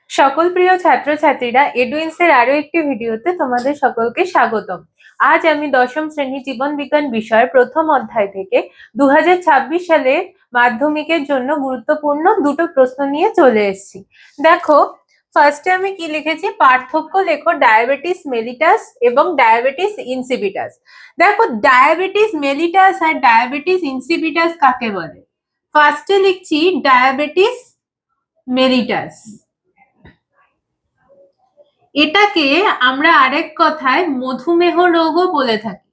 সকল প্রিয় ছাত্রছাত্রীরা এডুইন্সের আরো একটি ভিডিওতে তোমাদের সকলকে স্বাগতম। আজ আমি দশম শ্রেণী জীবন বিজ্ঞান বিষয়ের প্রথম অধ্যায় থেকে 2026 সালে মাধ্যমিকের জন্য গুরুত্বপূর্ণ দুটো প্রশ্ন নিয়ে চলে এসেছি। দেখো, ফার্স্টে আমি কি লিখেছি, পার্থক্য লেখো ডায়াবেটিস মেলিটাস এবং ডায়াবেটিস ইনসিপিটাস। দেখো, ডায়াবেটিস মেলিটাস আর ডায়াবেটিস ইনসিপিটাস কাকে বলে? ফার্স্টে লিখছি ডায়াবেটিস মেলিটাস। এটাকে আমরা আরেক কথায় মধুমেহ রোগও বলে থাকি,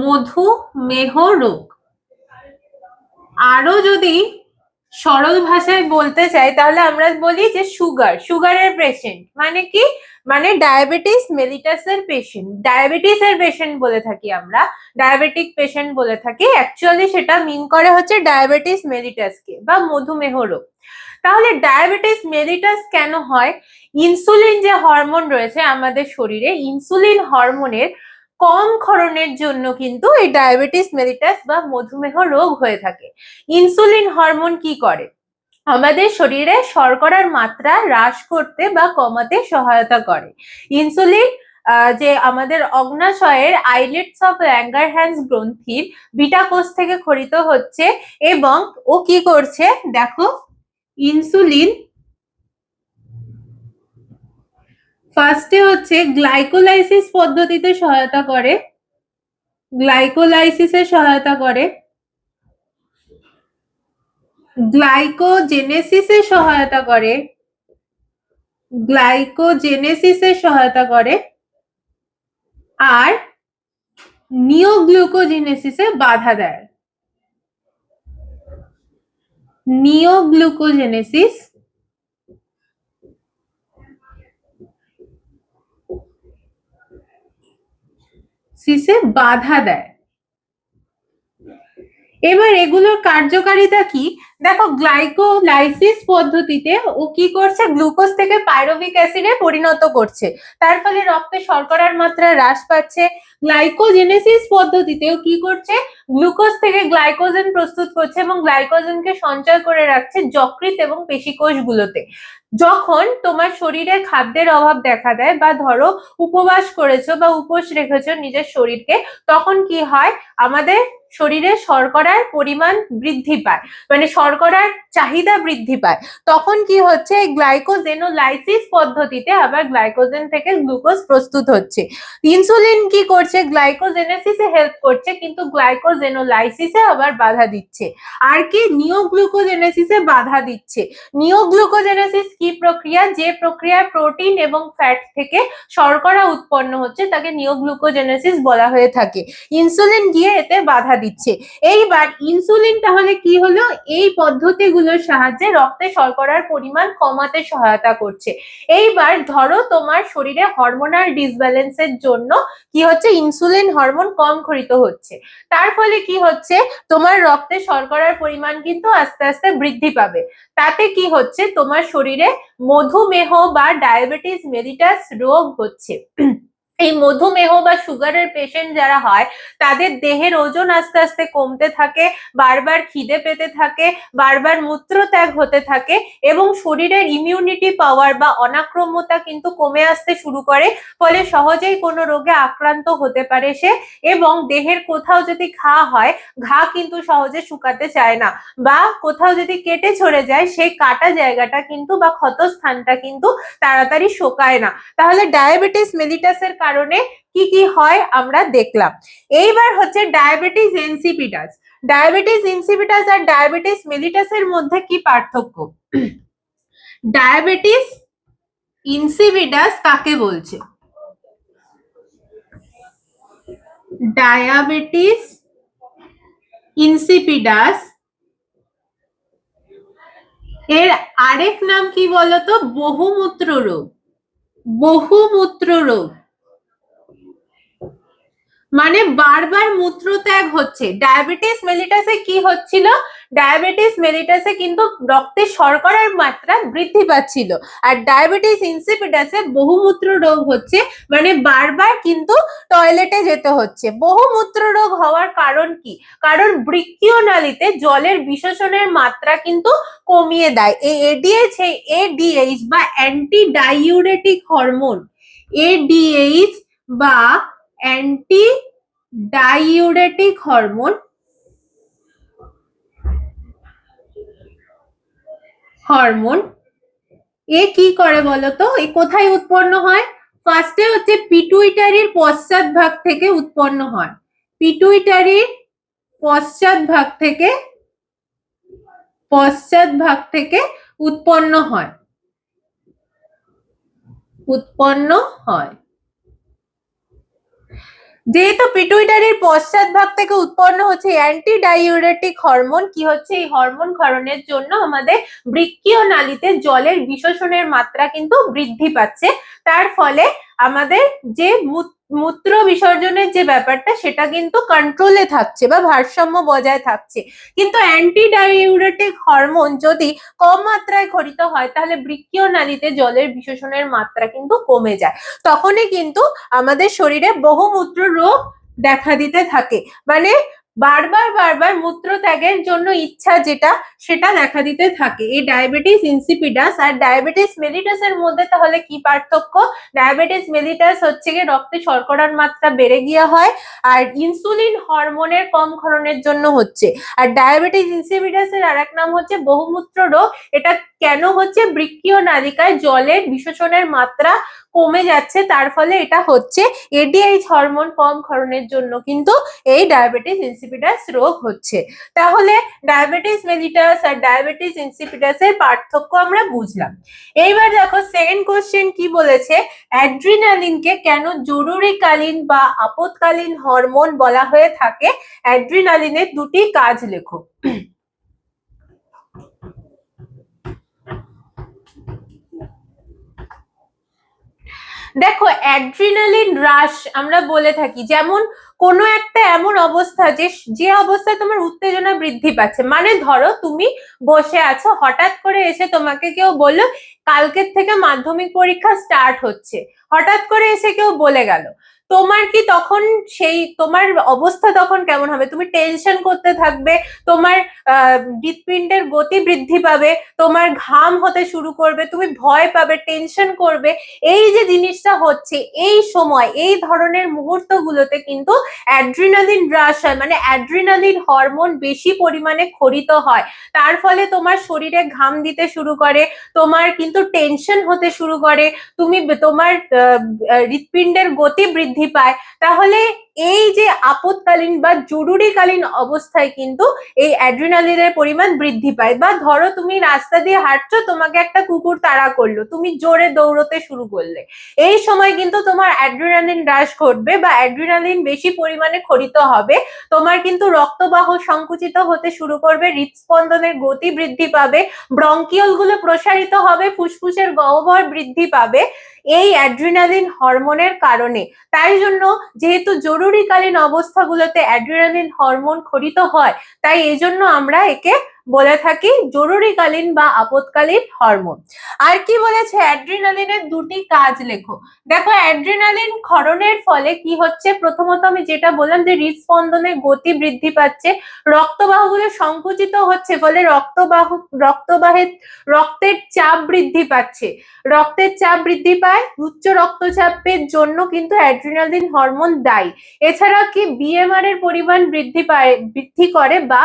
মধুমেহ রোগ। আরো যদি সরল ভাষায় বলতে চাই তাহলে আমরা বলি যে সুগারের পেশেন্ট, মানে কি, মানে ডায়াবেটিস মেলিটাসের পেশেন্ট, ডায়াবেটিসের পেশেন্ট বলে থাকি আমরা, ডায়াবেটিক পেশেন্ট বলে থাকি। অ্যাকচুয়ালি সেটা মিন করে হচ্ছে ডায়াবেটিস মেলিটাসকে বা মধুমেহ রোগ। তাহলে ডায়াবেটিস মেলিটাস কেন হয়? ইনসুলিন যে হরমোন রয়েছে আমাদের শরীরে, ইনসুলিন হরমোনের কম ক্ষরণের জন্য কিন্তু এই ডায়াবেটিস মেলিটাস বা মধুমেহ রোগ হয়ে থাকে। ইনসুলিন হরমোন কি করে? আমাদের শরীরে শর্করার মাত্রা হ্রাস করতে বা কমাতে সহায়তা করে। ইনসুলিন যে আমাদের অগ্নাশয়ের আইলেটস অফ ল্যাঙ্গারহ্যান্স গ্রন্থির বিটা কোষ থেকে ক্ষরিত হচ্ছে এবং ও কি করছে দেখো, ইনসুলিন ফার্স্টে হচ্ছে গ্লাইকোলাইসিস পদ্ধতিতে সহায়তা করে, গ্লাইকোলাইসিসের সহায়তা করে, গ্লাইকোজেনেসিসের সহায়তা করে, গ্লাইকোজেনেসিসের সহায়তা করে, আর নিওগ্লুকোজেনেসিসে বাধা দেয়। নিওগ্লুকোজেনেসিস বাধা দেয়। এবার এগুলোর কার্যকারিতা কি? দেখো, গ্লাইকোলাইসিস পদ্ধতিতে ও কি করছে, গ্লুকোজ থেকে পাইরুভিক অ্যাসিডে পরিণত করছে, তার ফলে রক্তে শর্করার মাত্রা হ্রাস পাচ্ছে। গ্লাইকোজেনেসিস পদ্ধতিতেও কি করছে, গ্লুকোজ থেকে গ্লাইকোজেন প্রস্তুত করছে এবং গ্লাইকোজেনকে সঞ্চয় করে রাখছে যকৃৎ এবং পেশিকোষগুলোতে। যখন তোমার শরীরে খাদ্যের অভাব দেখা দেয় বা ধরো উপবাস করেছো বা উপোস রেখেছো নিজের শরীরকে, তখন কি হয়, আমাদের শরীরে শর্করার পরিমাণ বৃদ্ধি পায়, মানে শর্করার চাহিদা বৃদ্ধি পায়। তখন কি হচ্ছে, গ্লাইকোজেনোলাইসিস পদ্ধতিতে আবার গ্লাইকোজেন থেকে গ্লুকোজ প্রস্তুত হচ্ছে। ইনসুলিন কি করছে, গ্লাইকোজেনেসিসে হেল্প করছে কিন্তু গ্লাইকোজেনোলাইসিসে আবার বাধা দিচ্ছে। আর কি, নিওগ্লুকোজেনেসিসে বাধা দিচ্ছে। নিওগ্লুকোজেনেসিস কি প্রক্রিয়া? যে প্রক্রিয়ায় প্রোটিন এবং ফ্যাট থেকে শর্করা উৎপন্ন হচ্ছে তাকে নিওগ্লুকোজেনেসিস বলা হয়ে থাকে। ইনসুলিন গিয়ে এতে বাধা দিচ্ছে। এইবার ইনসুলিন তাহলে কি হলো, এই পদ্ধতিগুলোর সাহায্যে রক্তে শর্করার পরিমাণ কমাতে সহায়তা করছে। এইবার ধরো তোমার শরীরে হরমোনাল ডিসব্যালেন্সের জন্য কি হচ্ছে, ইনসুলিন হরমোন কম ক্ষরিত হচ্ছে, তার ফলে কি হচ্ছে, তোমার রক্তে শর্করার পরিমাণ কিন্তু আস্তে আস্তে বৃদ্ধি পাবে। তাতে কি হচ্ছে, তোমার শরীরে মধুমেহ বা ডায়াবেটিস মেলিটাস রোগ হচ্ছে। এই মধুমেহ বা সুগারের পেশেন্ট যারা হয় তাদের দেহের ওজন আস্তে আস্তে কমতে থাকে, বারবার খিদে পেতে থাকে, বারবার মূত্রত্যাগ হতে থাকে এবং শরীরের ইমিউনিটি পাওয়ার বা অনাক্রম্যতা কিন্তু কমে আসতে শুরু করে। ফলে সহজেই কোনো রোগে আক্রান্ত হতে পারে সে, এবং দেহের কোথাও যদি ঘা হয়, ঘা কিন্তু সহজে শুকাতে চায় না, বা কোথাও যদি কেটে ছড়ে যায় সেই কাটা জায়গাটা কিন্তু বা ক্ষতস্থানটা কিন্তু তাড়াতাড়ি শোকায় না। তাহলে ডায়াবেটিস মেলিটাসের কারণে কি কি হয় আমরা দেখলাম। এইবার হচ্ছে ডায়াবেটিস ইনসিপিটাস। ডায়াবেটিস ইনসিপিটাস আর ডায়াবেটিস মেলিটাসের মধ্যে কি পার্থক্য? ডায়াবেটিস ইনসিপিটাস কাকে বলছে? ডায়াবেটিস ইনসিপিটাস এর আরেক নাম কি বলতো? বহুমূত্র রোগ। বহুমূত্র রোগ মানে বারবার মূত্রত্যাগ হচ্ছে। ডায়াবেটিস মেলিটাসে কি হচ্ছিল? ডায়াবেটিস মেলিটাসে কিন্তু রক্তে শর্করার মাত্রা বৃদ্ধি পাচ্ছিল, আর ডায়াবেটিস ইনসিপিডাসে বহুমূত্র রোগ হচ্ছে, মানে বারবার কিন্তু টয়লেটে যেতে হচ্ছে। বহুমূত্র রোগ হওয়ার কারণ কি? কারণ বৃক্কীয় নালীতে জলের বিশোষণের মাত্রা কিন্তু কমিয়ে দেয়। এই এডিএইচ বা অ্যান্টি ডাইউরেটিক হরমোন, এডিএইচ বা অ্যান্টি ডাইউরেটিক হরমোন এ কি করে বলতো? এ কোথায় উৎপন্ন হয়? ফার্স্টে হচ্ছে পিটুইটারির পশ্চাৎভাগ থেকে উৎপন্ন হয়। পিটুইটারির পশ্চাৎভাগ থেকে উৎপন্ন হয়। যেহেতু পিটুইটারির পশ্চাৎভাগ থেকে উৎপন্ন হচ্ছে অ্যান্টি ডাইউরেটিক হরমোন, কি হচ্ছে? এই হরমোন ক্ষরণের জন্য আমাদের বৃক্কীয় নালীতে জলের বিশোষণের মাত্রা কিন্তু বৃদ্ধি পাচ্ছে। তার ফলে আমাদের যে মূত্র বিসর্জনের যে ব্যাপারটা সেটা কিন্তু কন্ট্রোলে থাকছে বা ভারসাম্য বজায় থাকছে। কিন্তু অ্যান্টি ডাইউরেটিক হরমোন যদি কম মাত্রায় খরিত হয় তাহলে বৃক্কীয় নালীতে জলের বিশোষণের মাত্রা কিন্তু কমে যায়। তখনই কিন্তু আমাদের শরীরে বহুমূত্র রোগ দেখা দিতে থাকে। মানে বারবার মূত্র ত্যাগের জন্য ইচ্ছা যেটা, সেটা দেখা দিতে থাকে। এই ডায়াবেটিস ইনসিপিডাস আর ডায়াবেটিস মেলিটাসের মধ্যে তাহলে কি পার্থক্য? ডায়াবেটিস মেলিটাস হচ্ছে গিয়ে রক্তে শর্করার মাত্রা বেড়ে গিয়া হয়, আর ইনসুলিন হরমোনের কম ক্ষরণের জন্য হচ্ছে। আর ডায়াবেটিস ইনসিপিডাসের আরেক নাম হচ্ছে বহুমূত্র রোগ। এটা কেন হচ্ছে? বৃক্কীয় নালিকায় জলের বিশোষণের মাত্রা কমে যাচ্ছে, তার ফলে এটা হচ্ছে। এডিএইচ হরমোন কম ক্ষরণের জন্য কিন্তু এই ডায়াবেটিস ইনসিপিডাস রোগ হচ্ছে। তাহলে ডায়াবেটিস মেলিটাস আর ডায়াবেটিস ইনসিপিডাসের পার্থক্য আমরা বুঝলাম। এইবার দেখো সেকেন্ড কোশ্চেন কি বলেছে? অ্যাড্রিনালিনকে কেন জরুরিকালীন বা আপৎকালীন হরমোন বলা হয়ে থাকে? অ্যাড্রিনালিনের দুটি কাজ লেখো। দেখো অ্যাড্রিনালিন রাশ আমরা বলে থাকি, যেমন কোনো একটা এমন অবস্থা যে অবস্থায় তোমার উত্তেজনা বৃদ্ধি পাচ্ছে। মানে ধরো তুমি বসে আছো, হঠাৎ করে এসে তোমাকে কেউ বললো কালকের থেকে মাধ্যমিক পরীক্ষা স্টার্ট হচ্ছে, হঠাৎ করে এসে কেউ বলে গেল, তোমার কি তখন তোমার অবস্থা তখন কেমন হবে? তুমি টেনশন করতে থাকবে, তোমার হৃৎপিণ্ডের গতি বৃদ্ধি পাবে, তোমার ঘাম হতে শুরু করবে, তুমি ভয় পাবে, টেনশন করবে। এই যে জিনিসটা হচ্ছে, এই সময় এই ধরনের মুহূর্তগুলোতে কিন্তু অ্যাড্রিনালিন হ্রাস হয়, মানে অ্যাড্রিনালিন হরমোন বেশি পরিমাণে ক্ষরিত হয়। তার ফলে তোমার শরীরে ঘাম দিতে শুরু করে, তোমার কিন্তু টেনশন হতে শুরু করে, তোমার হৃৎপিণ্ডের গতি বৃদ্ধি পায়। তাহলে এই যে আপৎকালীন বা জরুরিকালীন অবস্থায় কিন্তু এই অ্যাড্রিনালিনের পরিমাণ বৃদ্ধি পায়। বা ধরো তুমি রাস্তা দিয়ে হাঁটছো, তোমাকে একটা কুকুর তাড়া করলো, তুমি জোরে দৌড়তে শুরু করলে, এই সময় কিন্তু তোমার অ্যাড্রিনালিন হ্রাস ঘটবে বা অ্যাড্রিনালিন বেশি পরিমাণে ক্ষরিত হবে। তোমার কিন্তু রক্তবাহ সংকুচিত হতে শুরু করবে, হৃদস্পন্দনের গতি বৃদ্ধি পাবে, ব্রঙ্কিওল গুলো প্রসারিত হবে, ফুসফুসের গহ্বর বৃদ্ধি পাবে এই অ্যাড্রিনালিন হরমোনের কারণে। তাই জন্য যেহেতু জরুরিকালীন অবস্থাগুলোতে অ্যাড্রিনালিন হরমোন ক্ষরিত হয়, তাই এই জন্য আমরা একে বলে থাকি জরুরিকালীন বা আপৎকালীন হরমোন। আর কি বলেছে? অ্যাড্রিনালিনের দুটি কাজ লেখো। দেখো অ্যাড্রিনালিন ক্ষরণের ফলে কি হচ্ছে? প্রথমত আমি যেটা বললাম যে হৃদস্পন্দনের গতি বৃদ্ধি পাচ্ছে, রক্তবাহগুলো সংকুচিত হচ্ছে, ফলে রক্তের চাপ বৃদ্ধি পাচ্ছে, রক্তের চাপ বৃদ্ধি পায়, উচ্চ রক্তচাপের জন্য কিন্তু অ্যাড্রিনালিন হরমোন দায়ী। এছাড়া কি বিএমআর এর পরিমাণ বৃদ্ধি করে বা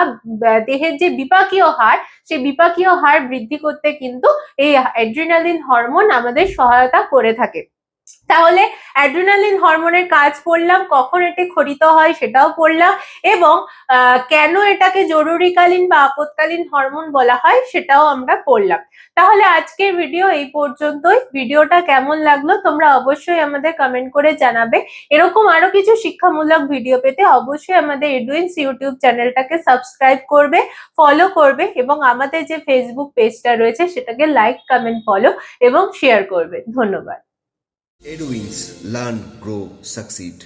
দেহের যে বিপাকীয় হার, সেই বিপাকীয় হার বৃদ্ধি করতে কিন্তু এই অ্যাড্রিনালিন হরমোন আমাদের সহায়তা করে থাকে। তাহলে অ্যাড্রিনালিন হরমোনের কাজ পড়লাম, কখন এটি ক্ষরিত হয় সেটাও পড়লাম, এবং কেন এটাকে জরুরিকালীন বা আপৎকালীন হরমোন বলা হয় সেটাও আমরা পড়লাম। তাহলে আজকের ভিডিও এই পর্যন্তই। ভিডিওটা কেমন লাগলো তোমরা অবশ্যই আমাদের কমেন্ট করে জানাবে। এরকম আরো কিছু শিক্ষামূলক ভিডিও পেতে অবশ্যই আমাদের এডুইন্স ইউটিউব চ্যানেলটাকে সাবস্ক্রাইব করবে, ফলো করবে, এবং আমাদের যে ফেসবুক পেজটা রয়েছে সেটাকে লাইক, কমেন্ট, ফলো এবং শেয়ার করবে। ধন্যবাদ। Edwins Learn, Grow, Succeed.